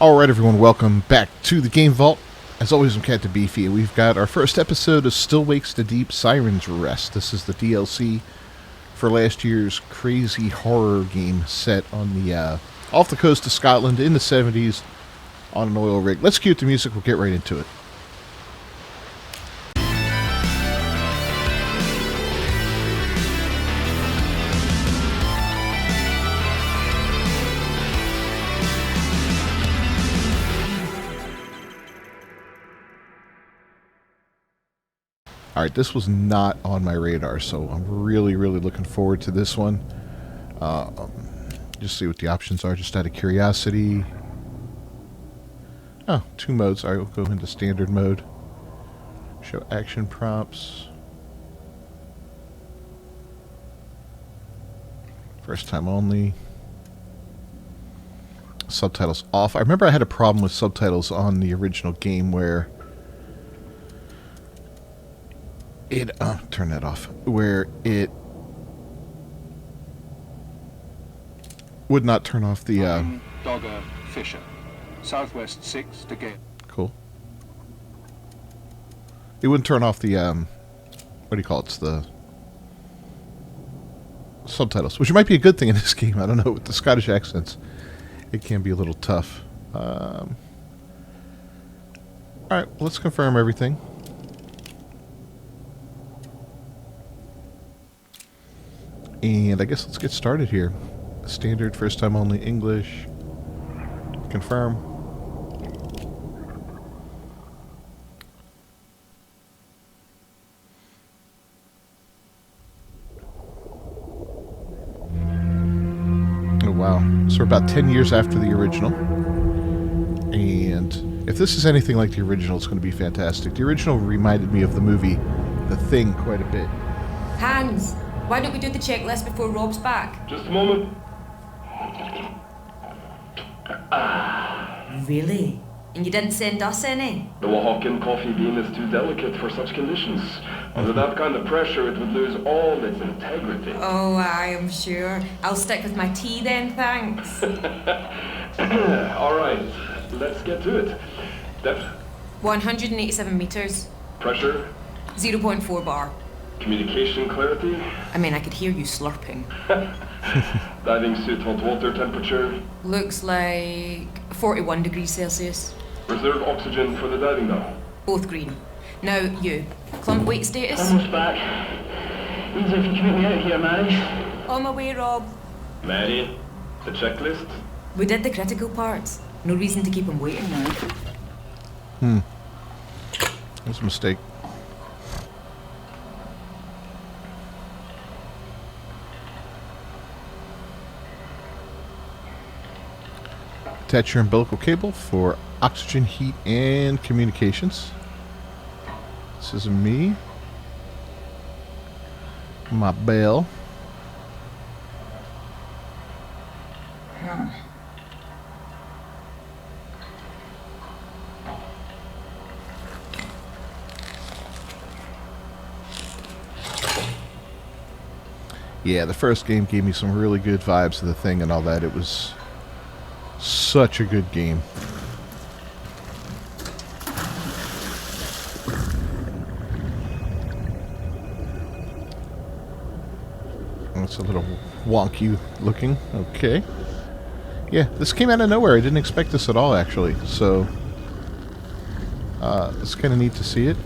Alright everyone, welcome back to the Game Vault. As always, I'm Captain Beefy, and we've got our first episode of Still Wakes the Deep, Siren's Rest. This is the DLC for last year's crazy horror game set on the off the coast of Scotland in the 70s on an oil rig. Let's cue the music, we'll get right into it. Alright, this was not on my radar, so I'm really looking forward to this one. Just see what the options are, just out of curiosity. Oh, 2 modes. Alright, we'll go into standard mode. Show action prompts. First time only. Subtitles off. I remember I had a problem with subtitles on the original game where it turn that off, where it would not turn off the Dogger Fisher, Southwest 6 to get. Cool. It wouldn't turn off the what do you call it? It's the subtitles, which might be a good thing in this game. I don't know, with the Scottish accents it can be a little tough. Alright, let's confirm everything. And I guess let's get started here. Standard, first time only, English. Confirm. Oh wow. So we're about 10 years after the original. And if this is anything like the original, it's going to be fantastic. The original reminded me of the movie The Thing quite a bit. Hans! Why don't we do the checklist before Rob's back? Just a moment. Really? And you didn't send us any? The Oaxacan coffee bean is too delicate for such conditions. Under that kind of pressure, it would lose all its integrity. Oh, I am sure. I'll stick with my tea then, thanks. All right, let's get to it. Depth? 187 meters. Pressure? 0.4 bar. Communication clarity? I mean, I could hear you slurping. Diving suit hot water temperature? Looks like 41 degrees Celsius. Reserve oxygen for the diving bell? Both green. Now, you. Clump weight status? Almost back. Means if you can get me out of here, Mhairi. On my way, Rob. Mhairi? The checklist? We did the critical parts. No reason to keep him waiting now. That's a mistake. Attach your umbilical cable for oxygen, heat, and communications. This is me. My bell. Yeah, the first game gave me some really good vibes of The Thing and all that. It was such a good game. It's a little wonky looking. Okay. Yeah, this came out of nowhere. I didn't expect this at all, actually. So, it's kind of neat to see it.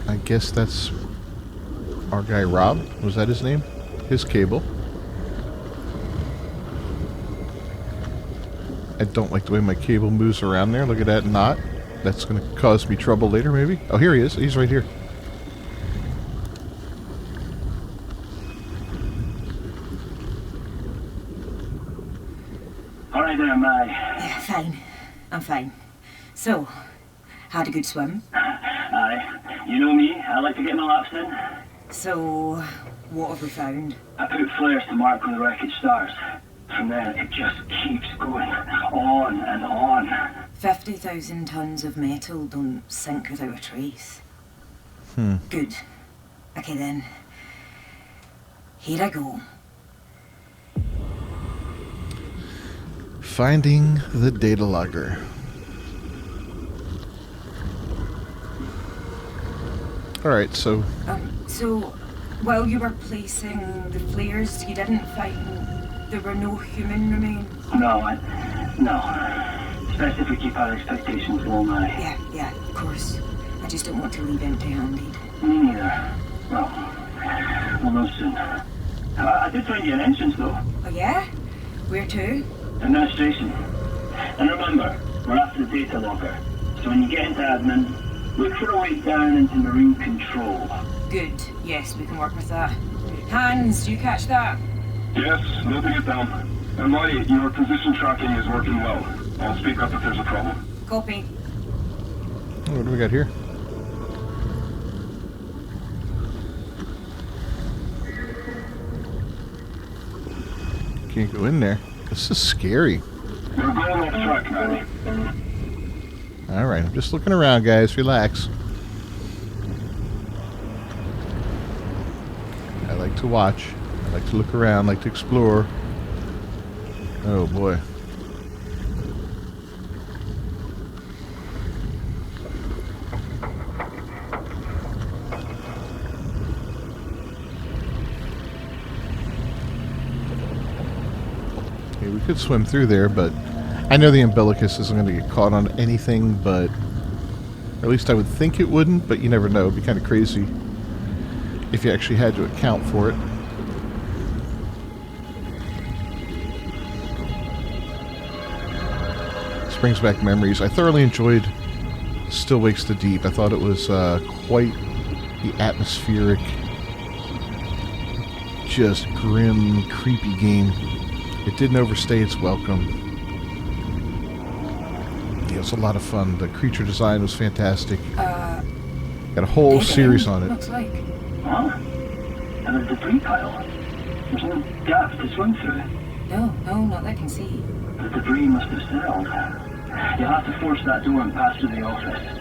I guess that's our guy Rob. Was that his name? His cable. I don't like the way my cable moves around there. Look at that knot. That's going to cause me trouble later, maybe. Oh, here he is. He's right here. All right there, Mhairi. Yeah, fine. I'm fine. So, had a good swim? Aye. You know me, I like to get my laps in. So, what have we found? I put flares to mark where the wreckage starts. From there, it just keeps going on and on. 50,000 tons of metal don't sink without a trace. Good. Okay then. Here I go. Finding the data logger. Alright, so So, while you were placing the flares, you didn't find there were no human remains? No. Especially if we keep our expectations low, Mhairi. Yeah, of course. I just don't want to leave empty-handed. Me neither. Well, we'll know soon. I did find you an entrance, though. Oh yeah? Where to? Administration. And remember, we're after the data logger. So when you get into admin, look for a way down into marine control. Good. Yes, we can work with that. Hans, do you catch that? Yes, noting it down. And Mhairi, your position tracking is working well. I'll speak up if there's a problem. Copy. what do we got here? Can't go in there. This is scary. We're going off track, Mhairi. Alright, I'm just looking around, guys. Relax. I like to watch. I like to look around, like to explore. Oh boy. Okay, we could swim through there, but I know the umbilicus isn't going to get caught on anything, but at least I would think it wouldn't, but you never know. It'd be kind of crazy if you actually had to account for it. This brings back memories. I thoroughly enjoyed Still Wakes the Deep. I thought it was quite the atmospheric, just grim, creepy game. It didn't overstay its welcome. Yeah, it was a lot of fun. The creature design was fantastic. Got a whole series on it. Looks like. Huh? And a debris pile. There's no gap to swim through. No, not that I can see. The debris must have settled. You'll have to force that door and pass through the office.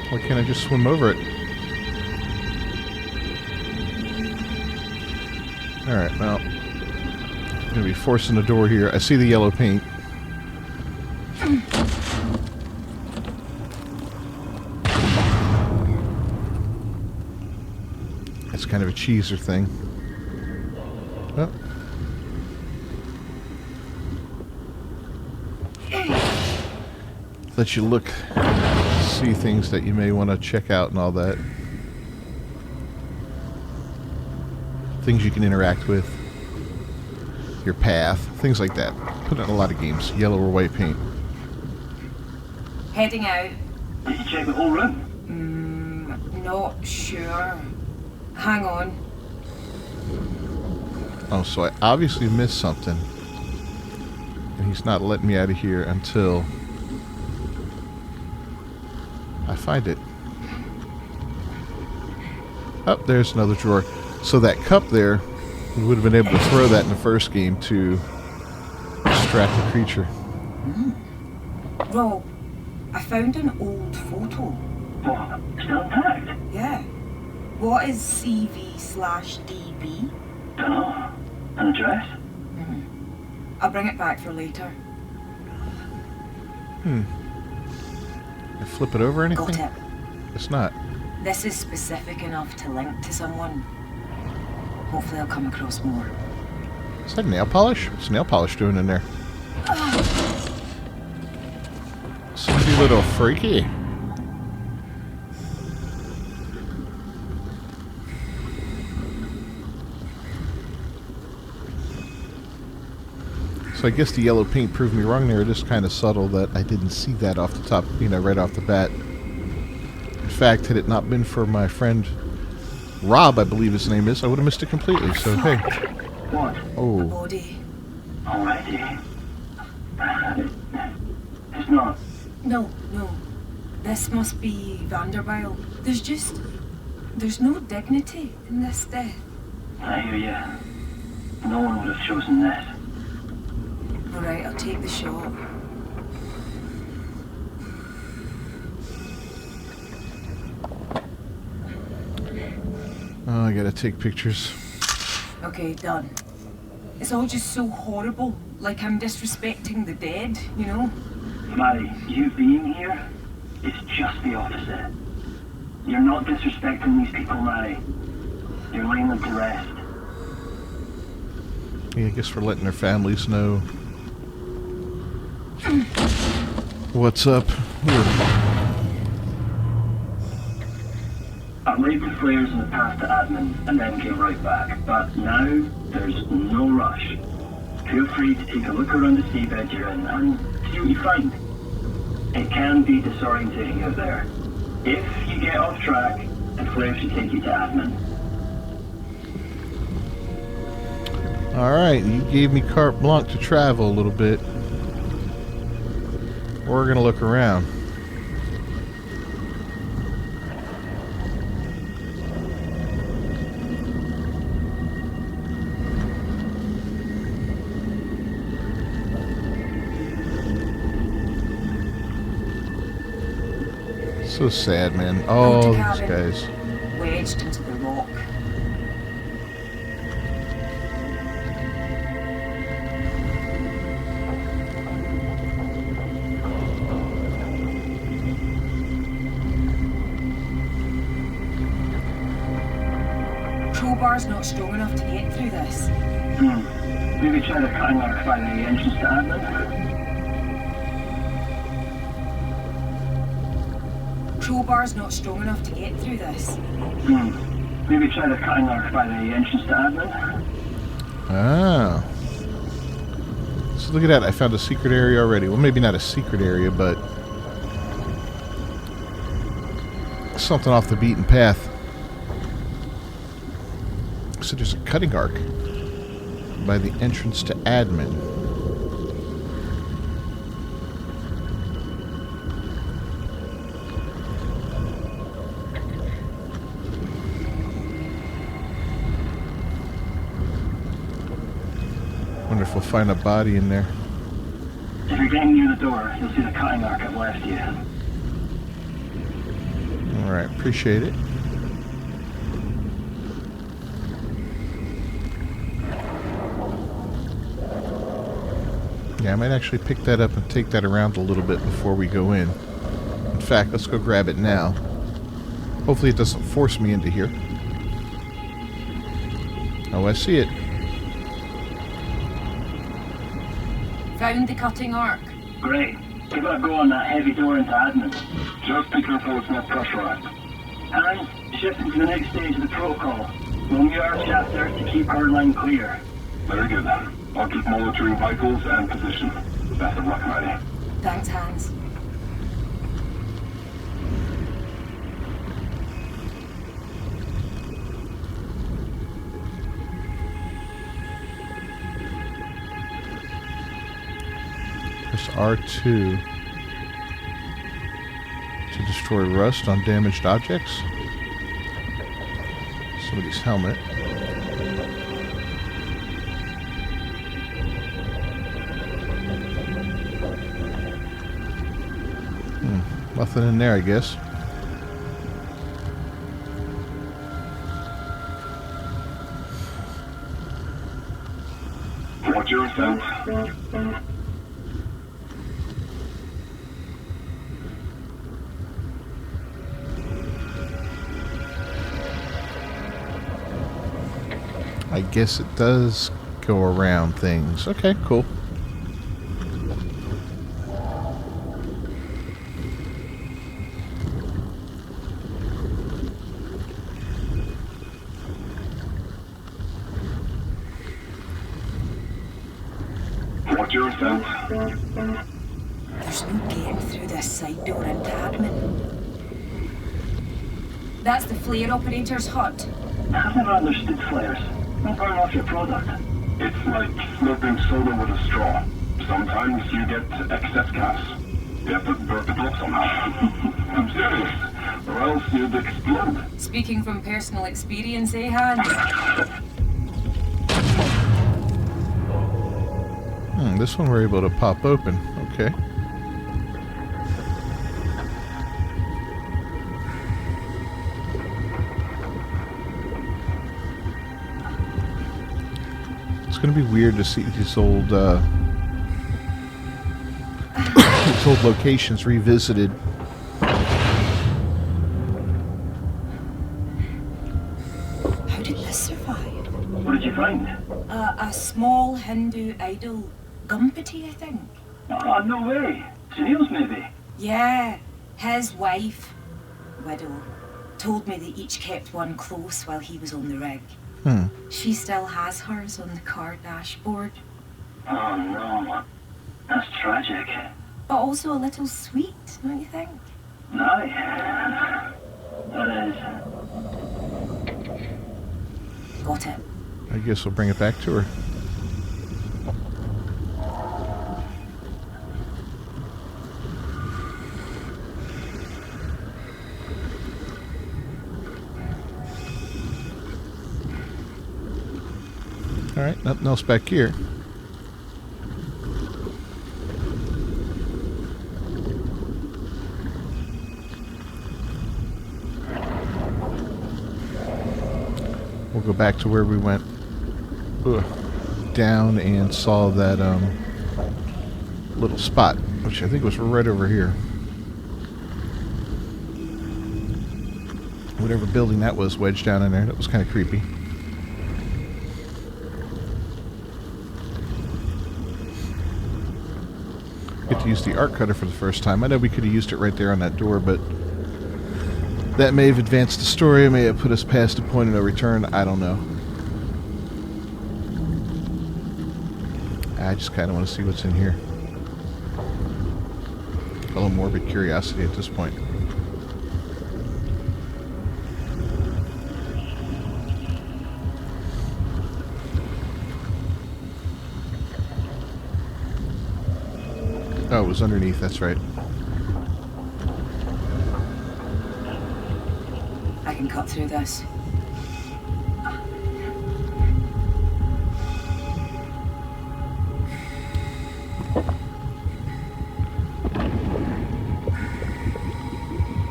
Why can't I just swim over it? Alright, well, I'm going to be forcing the door here. I see the yellow paint. That's kind of a cheeser thing. Oh. Let you look, see things that you may want to check out and all that. Things you can interact with. Your path. Things like that. Put it in a lot of games. Yellow or white paint. Heading out. Did you check the whole room? Not sure. Hang on. Oh, so I obviously missed something. And he's not letting me out of here until I find it. Oh, there's another drawer. So that cup there, we would have been able to throw that in the first game to distract the creature. Rob, I found an old photo. What? Still intact? Yeah. What is CV/DB? Dunno. An address? I'll bring it back for later. I flip it over or anything? Got it. It's not. This is specific enough to link to someone. Hopefully I'll come across more. Is that nail polish? What's nail polish doing in there? Somebody a little freaky. So I guess the yellow paint proved me wrong there. It is kind of subtle that I didn't see that off the top, right off the bat. In fact, had it not been for my friend Rob, I believe his name is, I would have missed it completely. So, hey. What? Oh. Body. Already. It's not. No. This must be Vanderbilt. There's no dignity in this death. I hear you. No one would have chosen this. Alright, I'll take the shot. Oh, I gotta take pictures. Okay, done. It's all just so horrible. Like I'm disrespecting the dead, you know? Mhairi, you being here is just the opposite. You're not disrespecting these people, Mhairi. You're laying them to rest. Yeah, I guess we're letting their families know what's up here. I laid the flares in the path to admin and then came right back, but now there's no rush. Feel free to take a look around the seabed you're in and see what you find. It can be disorientating out there. If you get off track, the flares should take you to admin. Alright, you gave me carte blanche to travel a little bit. We're gonna look around. So sad, man. Oh, these guys. Wedged into the rock. Crowbar's not strong enough to get through this. Maybe try the cutting arc by the entrance to admin. Crowbar's not strong enough to get through this. Maybe try the cutting arc by the entrance to admin. Ah. So look at that. I found a secret area already. Well, maybe not a secret area, but something off the beaten path. So there's a cutting arc by the entrance to admin. Wonder if we'll find a body in there. If you're getting near the door, you'll see the cutting arc I've left you. Alright, appreciate it. Yeah, I might actually pick that up and take that around a little bit before we go in. In fact, let's go grab it now. Hopefully it doesn't force me into here. Oh, I see it. Found the cutting arc. Great. Give it a go on that heavy door into admin. Just be careful it's not pressurized. And shifting to the next stage of the protocol. We'll mute our chapter to keep our line clear. Very good. I'll keep monitoring vitals and position. Best of luck, Mhairi. Thanks, Hans. Press R2 to destroy rust on damaged objects. Somebody's helmet. Nothing in there, I guess. Watch yourself. I guess it does go around things. Okay, cool. Watch yourself. There's no getting through this side door into admin. That's the flare operator's hut. I've never understood flares. Don't burn off your product. It's like slurping soda with a straw. Sometimes you get excess gas. You have to burp it off somehow. I'm serious. Or else you'd explode. Speaking from personal experience, eh, Hans? This one we're able to pop open. Okay. It's going to be weird to see these old these old locations revisited. How did this survive? What did you find? A small Hindu idol. Gumpati, I think. Oh, no way. Sunil's maybe. Yeah, his wife, widow, told me they each kept one close while he was on the rig. She still has hers on the car dashboard. Oh, no. That's tragic. But also a little sweet, don't you think? Aye. That is. Got it. I guess we'll bring it back to her. Alright, nothing else back here. We'll go back to where we went down and saw that little spot, which I think was right over here. Whatever building that was wedged down in there, that was kind of creepy. Get to use the art cutter for the first time. I know we could have used it right there on that door, but that may have advanced the story. It may have put us past a point of no return. I don't know. I just kind of want to see what's in here. A little morbid curiosity at this point. Oh, it was underneath, that's right. I can cut through this.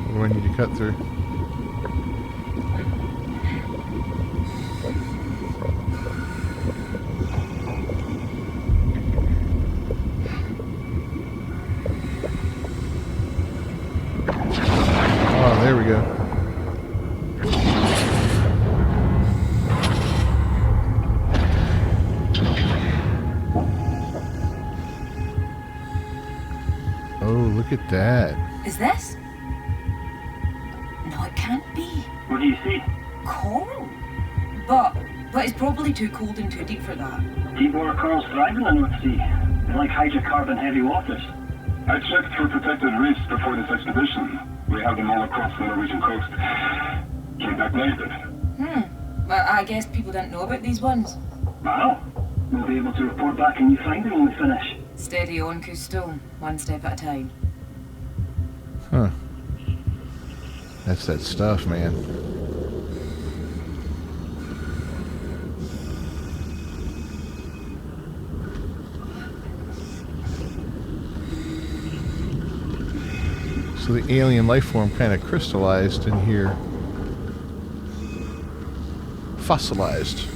What do I need to cut through? Oh, there we go. Oh, look at that. Is this? No, it can't be. What do you see? Coral. But it's probably too cold and too deep for that. Deepwater corals thrive in the North Sea. They like hydrocarbon-heavy waters. I checked for protected reefs before this expedition. We have them all across the Norwegian coast. Came back naked. Well, I guess people didn't know about these ones. Wow. We'll be able to report back and you find them when we finish. Steady on, Cousteau. One step at a time. Huh. That's that stuff, man. So the alien life form kind of crystallized in here. Fossilized.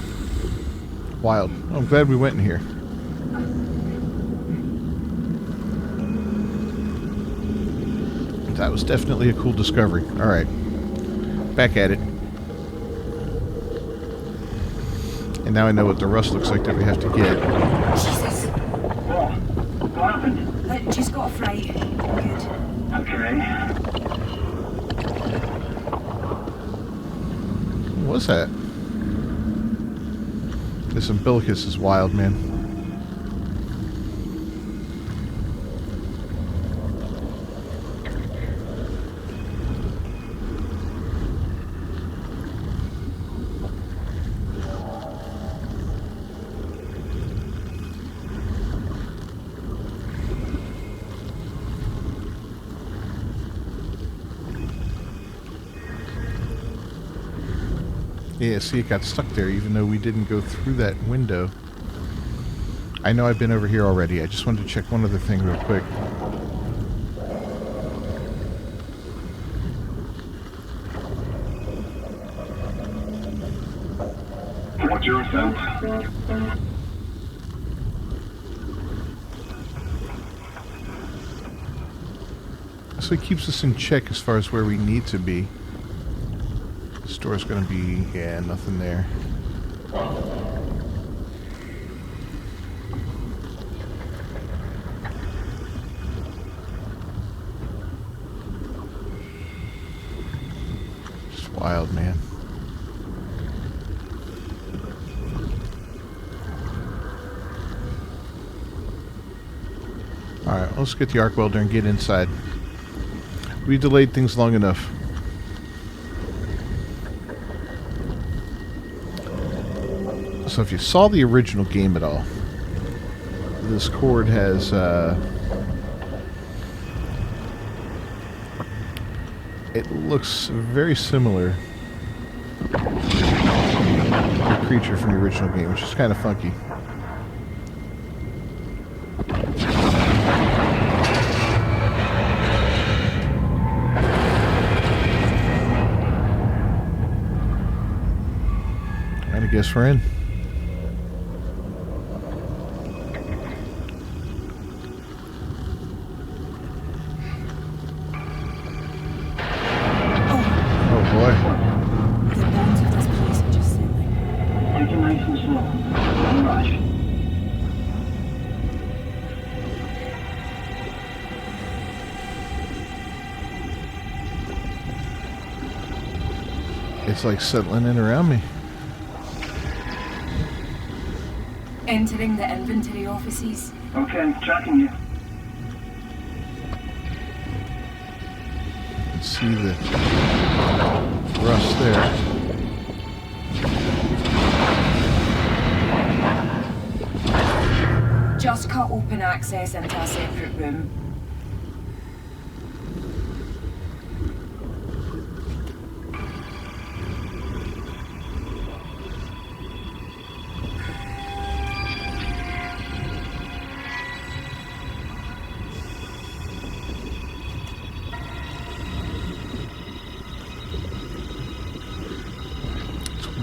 Wild. Oh, I'm glad we went in here. That was definitely a cool discovery. Alright. Back at it. And now I know what the rust looks like that we have to get. Jesus! What happened? I just got a fright. Good. Okay. What was that? This umbilicus is wild, man. Yeah, see, it got stuck there even though we didn't go through that window. I know I've been over here already. I just wanted to check one other thing real quick. What's your sense? So it keeps us in check as far as where we need to be. The store's gonna be... yeah, nothing there. Just wild, man. Alright, let's get the arc welder and get inside. We delayed things long enough. So if you saw the original game at all, this cord has it looks very similar to the creature from the original game, which is kind of funky. And I guess we're in. It's like settling in around me. Entering the inventory offices. Okay, tracking you. You can see the rust there. Just cut open access into a separate room.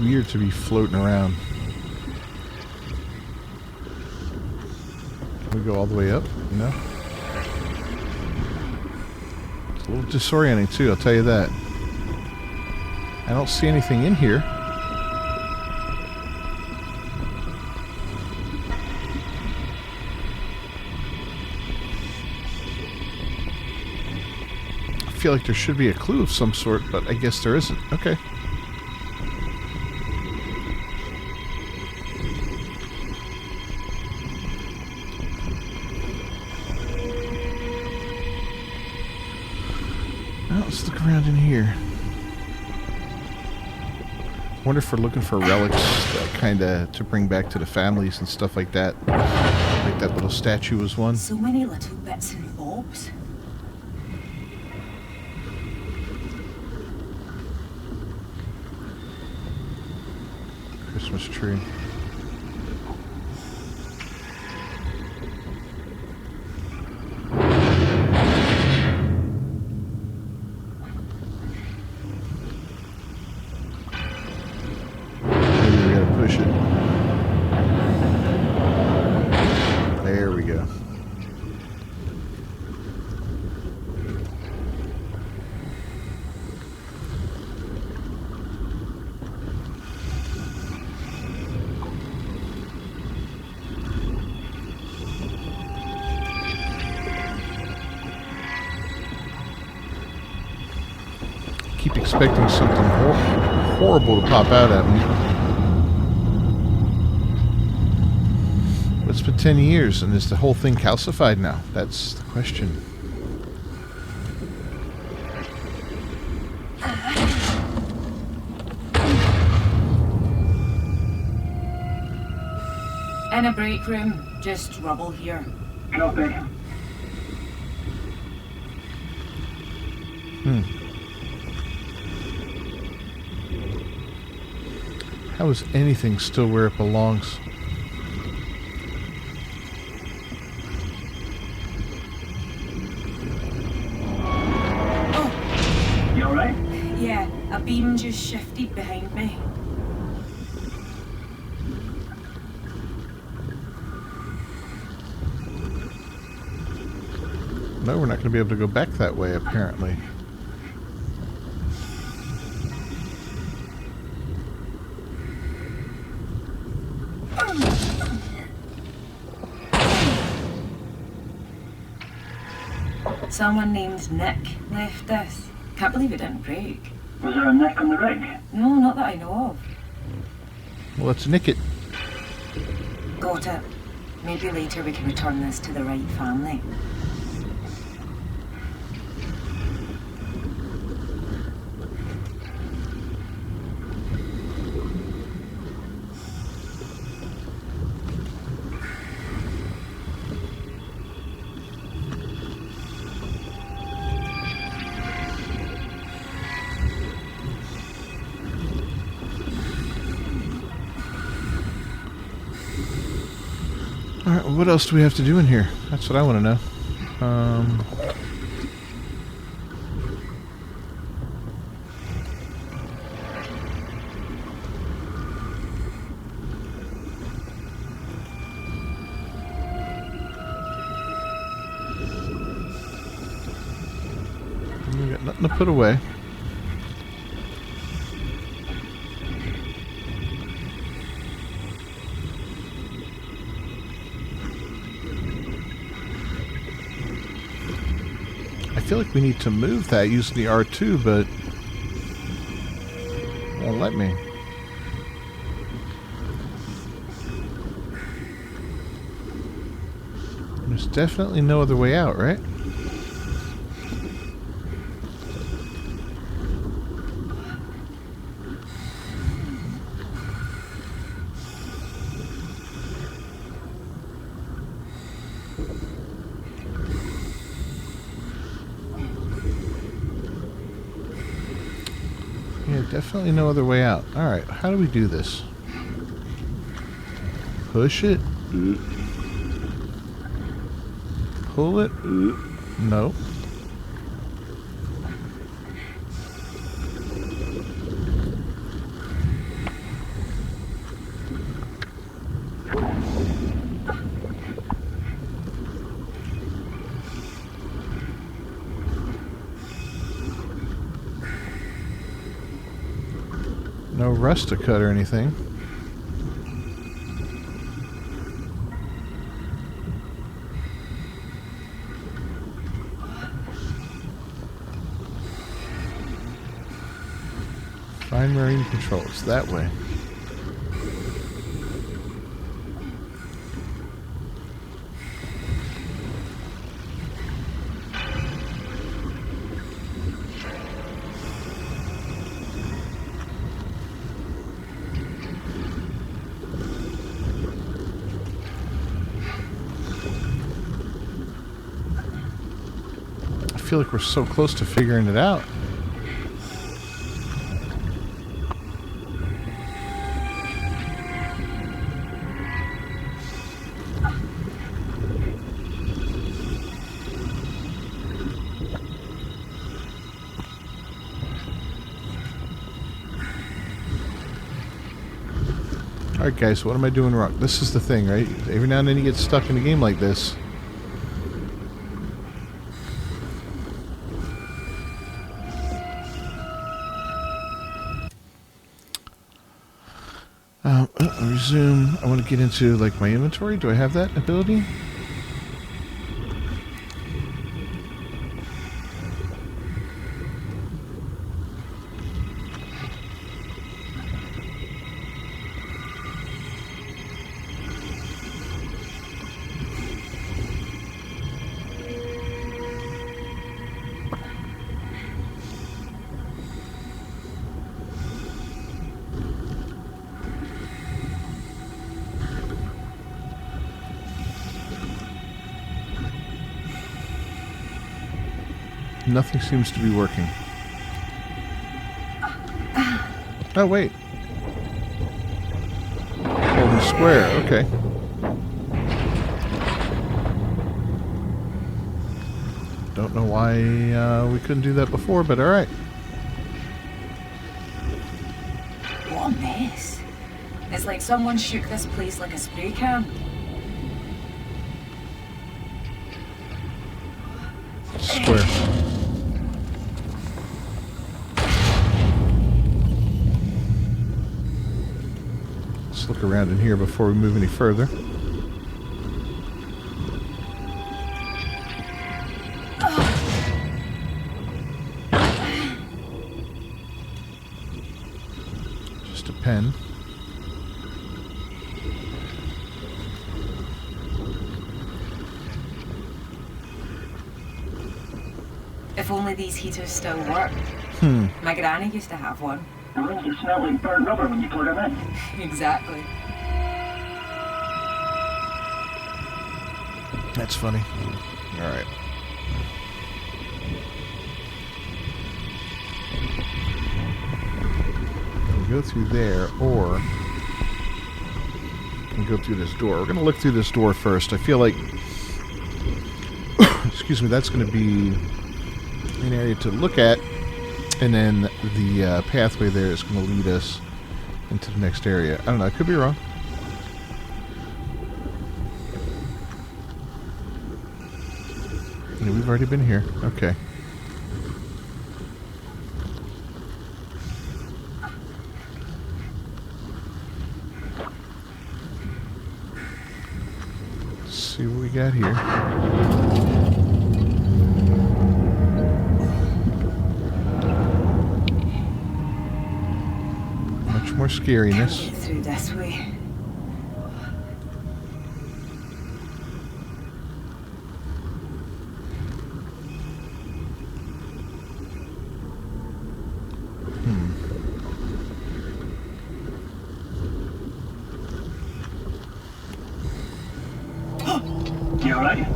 Weird to be floating around. Can we go all the way up? No? It's a little disorienting too, I'll tell you that. I don't see anything in here. I feel like there should be a clue of some sort, but I guess there isn't. Okay. Let's look around in here. Wonder if we're looking for relics, kind of to bring back to the families and stuff like that. Like that little statue was one. So many little bits and bobs. Christmas tree. There we go. Keep expecting something horrible to pop out at me. It's been 10 years, and is the whole thing calcified now? That's the question. In a break room, just rubble here. Copy. How is anything still where it belongs? Yeah, a beam just shifted behind me. No, we're not going to be able to go back that way, apparently. Someone named Nick left this. Can't believe it didn't break. Was there a nick on the rig? No, not that I know of. Well, let's nick it. Got it. Maybe later we can return this to the right family. Alright, well, what else do we have to do in here? That's what I want to know. We got nothing to put away. I feel like we need to move that using the R2, but it won't let me. There's definitely no other way out, right? Yeah, definitely no other way out. Alright, how do we do this? Push it? Pull it? No. No rust to cut or anything. Find marine controls that way. I feel like we're so close to figuring it out. Alright guys, what am I doing wrong? This is the thing, right? Every now and then you get stuck in a game like this. Resume. I want to get into like my inventory. Do I have that ability? Nothing seems to be working. Oh, wait. Holding square, okay. Don't know why we couldn't do that before, but alright. What a mess. It's like someone shook this place like a spray can. Square. Let's look around in here before we move any further. Just a pen. If only these heaters still work. My granny used to have one. The ones that smell like burnt rubber when you plug them in. Exactly. That's funny. Alright. We can go through there, or we can go through this door. We're going to look through this door first. I feel like, excuse me, that's going to be an area to look at, and then the pathway there is going to lead us into the next area. I don't know, I could be wrong. Yeah, we've already been here. Okay. Let's see what we got here. Much more scariness. Get through this way. You alright?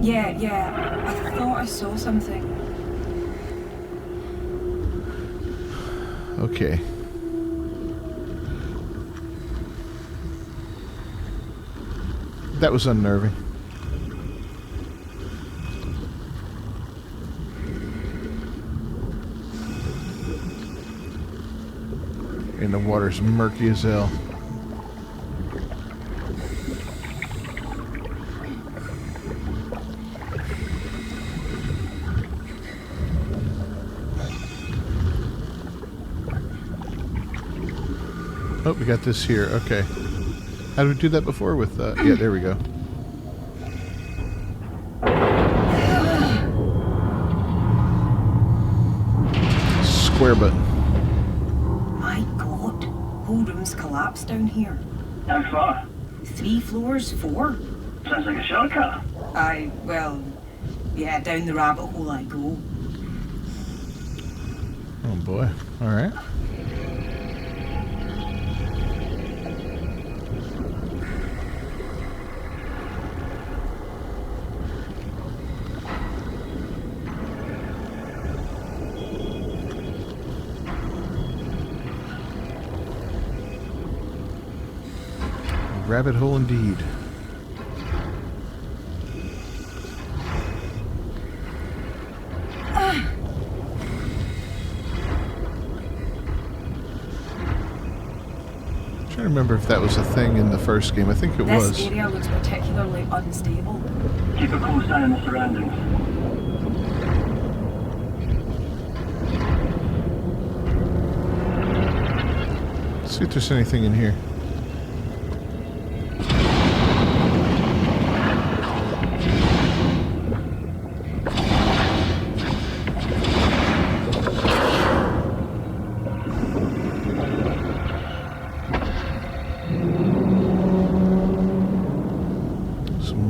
Yeah. I thought I saw something. Okay. That was unnerving. And the water's murky as hell. Oh, we got this here. Okay. How did we do that before with, yeah, there we go. Square button. My God. Whole room's collapsed down here. How far? 3 floors, 4. Sounds like a shortcut. Yeah, down the rabbit hole I go. Oh boy. Alright. Rabbit hole indeed. I'm trying to remember if that was a thing in the first game. I think it was. This area looks particularly unstable. Keep a close eye on the surroundings. Let's see if there's anything in here.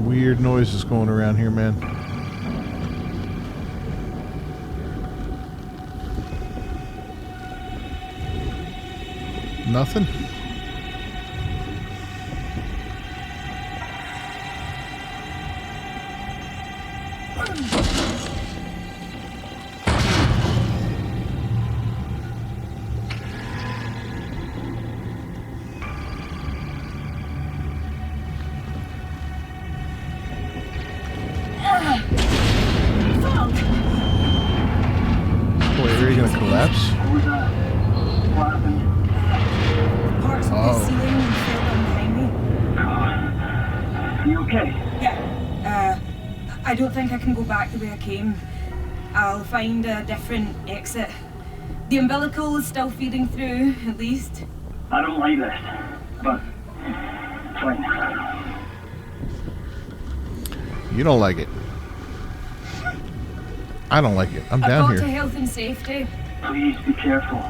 Weird noises going around here, man. Nothing? Wait, are you gonna collapse? What was that? What happened? Parts of the ceiling fell down behind me. God. Are you okay? Yeah. I don't think I can go back the way I came. I'll find a different exit. The umbilical is still feeding through, at least. I don't like this, but fine. You don't like it. I don't like it. I'm down I've got here. to health and safety. Please be careful.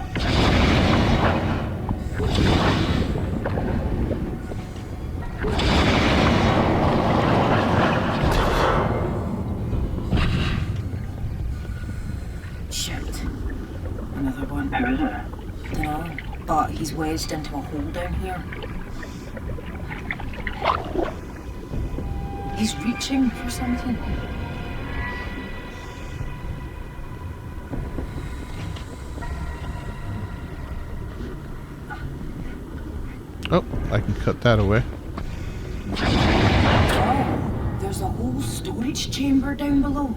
Shit. Another one. Who is it? Dunno, but he's wedged into a hole down here. He's reaching for something. Oh, I can cut that away. Oh, there's a whole storage chamber down below.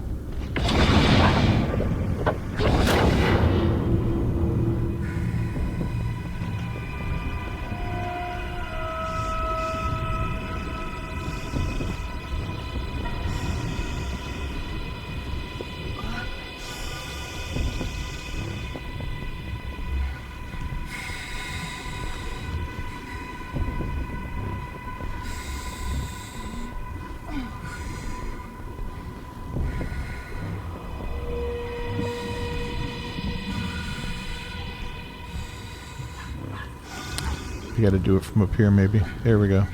You gotta do it from up here, maybe. There we go.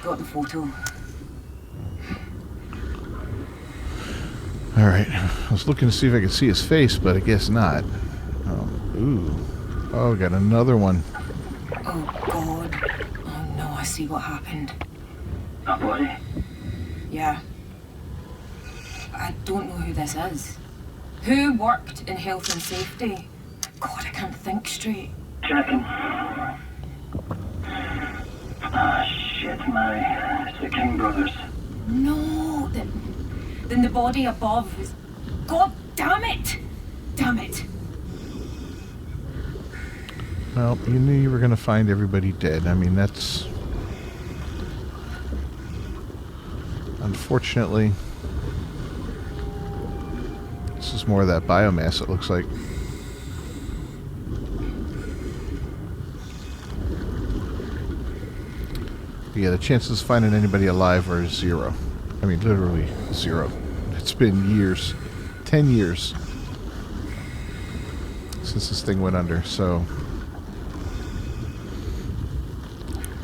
Got the photo. Alright. I was looking to see if I could see his face, but I guess not. Ooh. Oh, got another one. Oh, God. Oh, no, I see what happened. A body? Yeah. I don't know who this is. Who worked in health and safety? God, I can't think straight. Checking. Ah, shit, Mhairi. It's the King brothers. No, then the body above is... God damn it! Damn it! Well, you knew you were gonna find everybody dead. I mean, that's... Unfortunately... This is more of that biomass, it looks like. Yeah, the chances of finding anybody alive are zero. I mean, literally zero. It's been years. 10 years. Since this thing went under, so...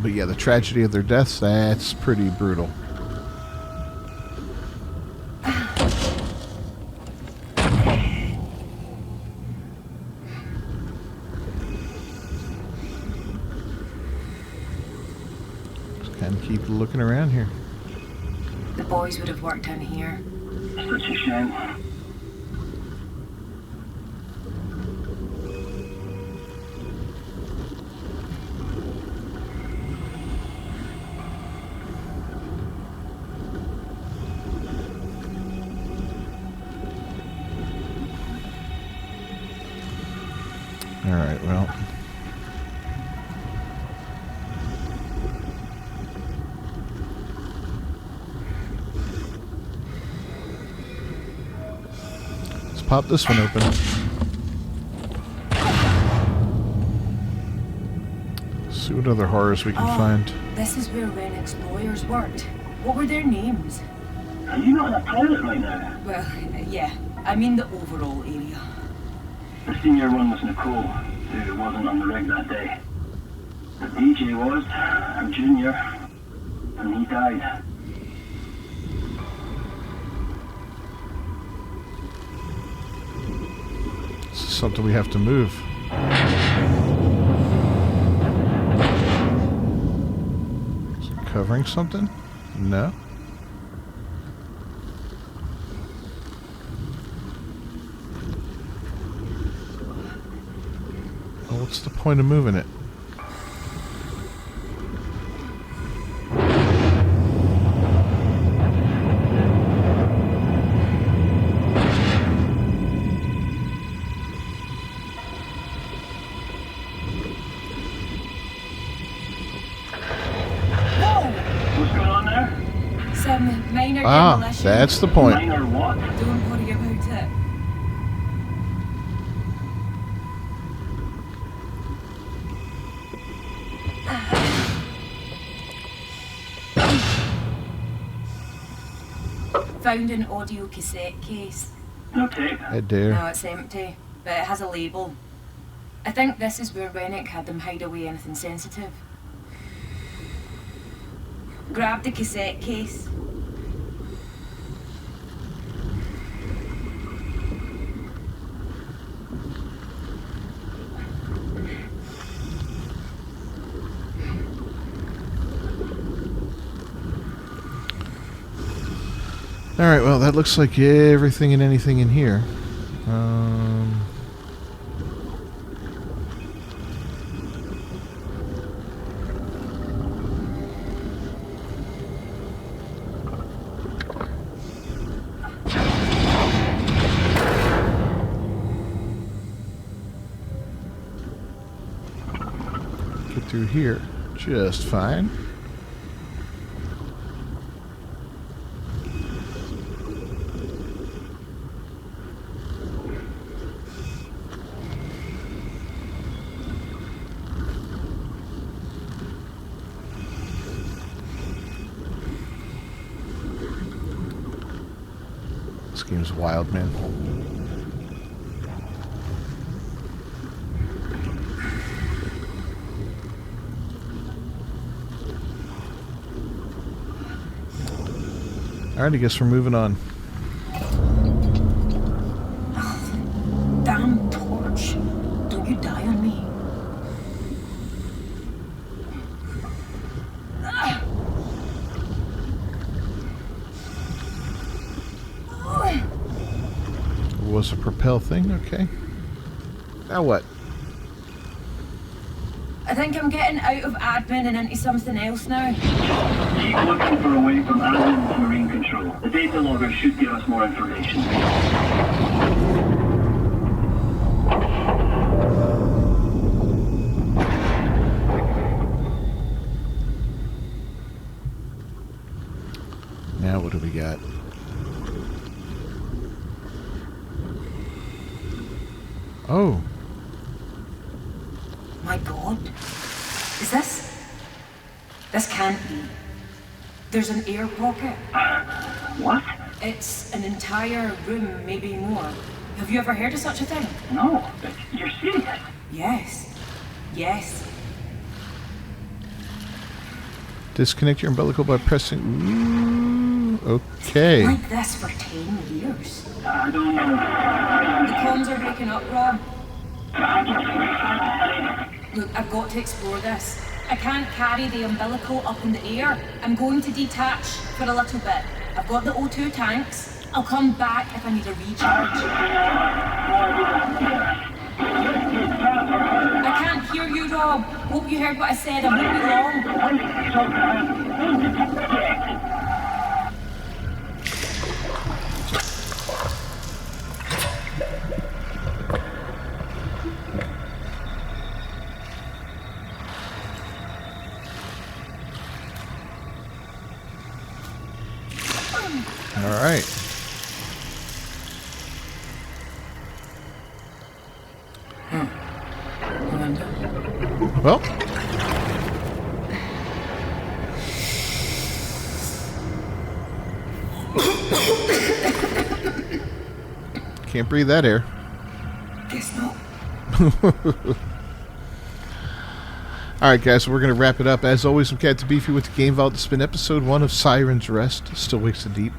But yeah, the tragedy of their deaths, that's pretty brutal. And keep looking around here. The boys would have worked in here. Such a shame. Alright, well... Pop this one open. See what other horrors we can find. This is where Rennick's lawyers worked. What were their names? Are you not in a pilot right now? Well, yeah. I mean the overall area. The senior one was Nicole, who wasn't on the rig that day. The DJ was, a junior, and he died. This is something we have to move. Is it covering something? No. Well, what's the point of moving it? some minor Ah, demolition. that's the point. Minor what? Don't worry about it. Found an audio cassette case. No tape. I dare. No, it's empty, but it has a label. I think this is where Rennick had them hide away anything sensitive. Grab the cassette case. Alright, well, that looks like everything and anything in here. Get through here just fine. This game's wild, man. Alright, I guess we're moving on. Damn torch. Don't you die on me. Was a propel thing? Okay. Now what? I think I'm getting out of admin and into something else now. Keep looking for a way from admin to marine control. The data logger should give us more information. Now what do we got? Oh. My God. Is this? This can't be. There's an air pocket. What? It's an entire room, maybe more. Have you ever heard of such a thing? No, you're serious. Yes. Yes. Disconnect your umbilical by pressing... Ooh, okay. Like this for 10 years. I don't know. The comms are breaking up, Rob. Look, I've got to explore this. I can't carry the umbilical up in the air. I'm going to detach for a little bit. I've got the O2 tanks. I'll come back if I need a recharge. I can't hear you, Rob. Hope you heard what I said. I won't be long. All right. Well. Can't breathe that air. Guess not. Alright guys, so we're going to wrap it up. As always, I'm Captain Beefy with the Game Vault. It's been episode 1 of Siren's Rest, Still Wakes the Deep.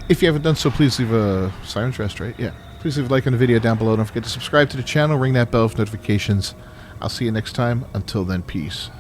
If you haven't done so, please leave a... Siren's Rest, right? Yeah. Please leave a like on the video down below. Don't forget to subscribe to the channel, ring that bell for notifications. I'll see you next time. Until then, peace.